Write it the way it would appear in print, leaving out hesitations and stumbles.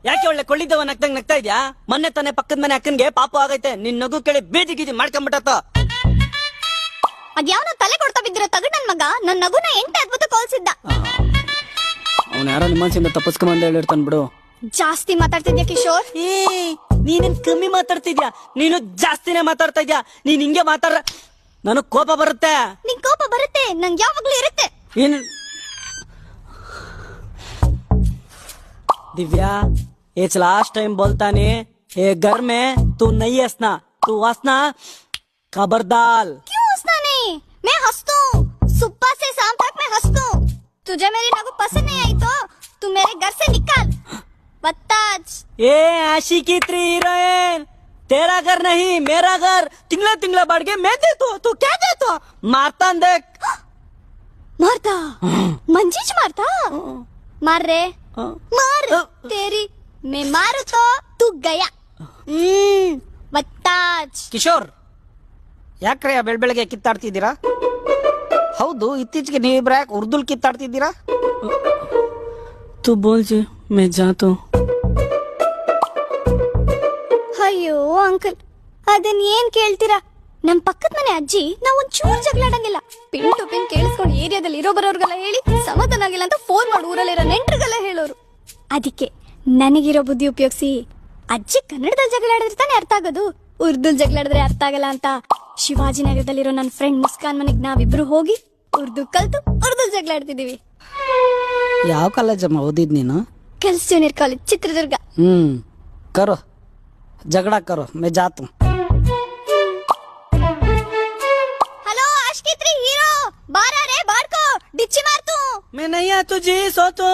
ಯಾಕೆ ಒಳ್ಳೆ ಕೊಳ್ಳಿದ್ದವ ನಗ್ದಂಗ್ ನಗ್ತಾ ಇದ್ಯಾ? ಮೊನ್ನೆ ತಾನೆ ಪಕ್ಕದ ಮನೆ ಅಕ್ಕನ್ಗೆ ಪಾಪು ಆಗೈತೆ, ನಿನ್ ನಗು ಕೇಳಿ ಬೀದಿ ಗೀದಿ ಮಾಡ್ಕೊಂಡ್ಬಿಟ್ಟತ್ತ. ಅದ್ಯಾವನ ತಲೆ ಕೊಡ್ತಾ ಬಿದ್ದಿರೋ ತಗಡ್ ನನ್ ಮಗ ನನ್ ನಗುನ ಎಂಟು ಅದ್ಭುತ ಕೋಲ್ಸಿದ್ದ. ಅವ್ನ ಯಾರೋ ನಿಮ್ಮ ಮನ್ಸಿಂದ ತಪ್ಪಿಸ್ಕೊಂಬಂದ ಹೇಳಿರ್ತಾನ ಬಿಡು. ಜಾಸ್ತಿ ಮಾತಾಡ್ತಿದ್ಯಾ ಕಿಶೋರ್. ನೀನೇನ್ ಕಮ್ಮಿ ಮಾತಾಡ್ತಿದ್ಯಾ, ನೀನು ಜಾಸ್ತಿನೇ ಮಾತಾಡ್ತಾ ಇದ್ಯಾ. ನೀನ್ ಹಿಂಗೆ ಮಾತಾಡ್ರ ನನಗ್ ಕೋಪ ಬರುತ್ತೆ. ನಿನ್ ಕೋಪ ಬರುತ್ತೆ, ನಂಗೆ ಯಾವಾಗ್ಲೂ ಇರುತ್ತೆ. ಏನ್ दिव्या, it's लास्ट टाइम बोलता ने, ये घर में तू नहीं हंसना, तू हंसना खबरदार. क्यों हंसना नहीं? मैं हंसता हूँ, सुबह से शाम तक मैं हंसता हूँ. तुझे मेरी नगु पसंद नहीं आई तो तू मेरे घर से निकाल. बत्ताज. ये आशिकी 3 हीरोइन, तेरा घर नहीं मेरा घर. तिंगला तिंगला बढ़ के मैं देता हूँ, तू क्या देता? मारता देख. मारता? मंजीज मारता? मार रे. मार तेरी. मैं मारू तो तू गया. ಬತ್ತಾಜ್. ಕಿಶೋರ್, ಯಾಕ್ರೆ ಬೆಳಬೆಳಗ್ಗೆ ಕಿತ್ತಾಡ್ತಿದ್ದೀರಾ? ಹೌದು, ಇತ್ತೀಚೆಗೆ ನೀವಿಬ್ರ ಯಾಕೆ ಉರ್ದುಲ್ ಕಿತ್ತಾಡ್ತಿದ್ದೀರಾ? ತು ಬೋಲ್ಜಿ ಮೇ ಜಾತು. ಅಯ್ಯೋ ಅಂಕಲ್, ಅದನ್ ಏನ್ ಕೇಳ್ತೀರಾ? ನಮ್ ಪಕ್ಕದ ಮನೆ ಅಜ್ಜಿ ನಾವ್ ಒಂದ್ ಚೂರ್ ಜಗಳಾಡಂಗಿಲ್ಲ. ಪಿನ್ ಟು ಪಿನ್ ಕೇಳಿಸ್ಕೊಂಡು ಏರಿಯಾದಲ್ಲಿ ಇರೋ ಬರೋರ್ಗೆಲ್ಲ ಹೇಳಿ ಸಮಾಧಾನ ಆಗಿಲ್ಲ ಅಂತ ಫೋನ್ ಮಾಡಿ ಊರಲ್ಲಿರೋ ನೆಂಟ್ರಿಗೆಲ್ಲ ಹೇಳೋರು. ಅದಕ್ಕೆ ನನಗಿರೋ ಬುದ್ಧಿ ಉಪಯೋಗಿಸಿ ಅಜ್ಜಿ ಕನ್ನಡದಲ್ಲಿ ಜಗಳಾಡಿದ್ರೆ ತಾನೇ ಅರ್ಥ ಆಗೋದು, ಉರ್ದುಲ್ ಜಗಳಾಡಿದ್ರೆ ಅರ್ಥ ಆಗಲ್ಲ ಅಂತ ಶಿವಾಜಿನಗರದಲ್ಲಿರೋ ನನ್ನ ಫ್ರೆಂಡ್ ಮುಸ್ಕಾನ್ ಮನೆಗ್ ನಾವಿಬ್ರು ಹೋಗಿ ಉರ್ದು ಕಲ್ತು ಉರ್ದುಲ್ ಜಗಳಾಡ್ತಿದೀವಿ. ಯಾವ ಕಾಲೇಜಮ್ಮ ಓದಿದ್ ನೀನು? ಕೆಲ್ಸ್ ಜೂನಿಯರ್ ಕಾಲೇಜ್, ಚಿತ್ರದುರ್ಗ. ಕರೋ ಜಗಳ ಕರೋ, ಮೇ ಜಾತು. हीरो बारा रे बाढ़ को डिच्ची मार तू. मैं नहीं आ तुझे सो तू.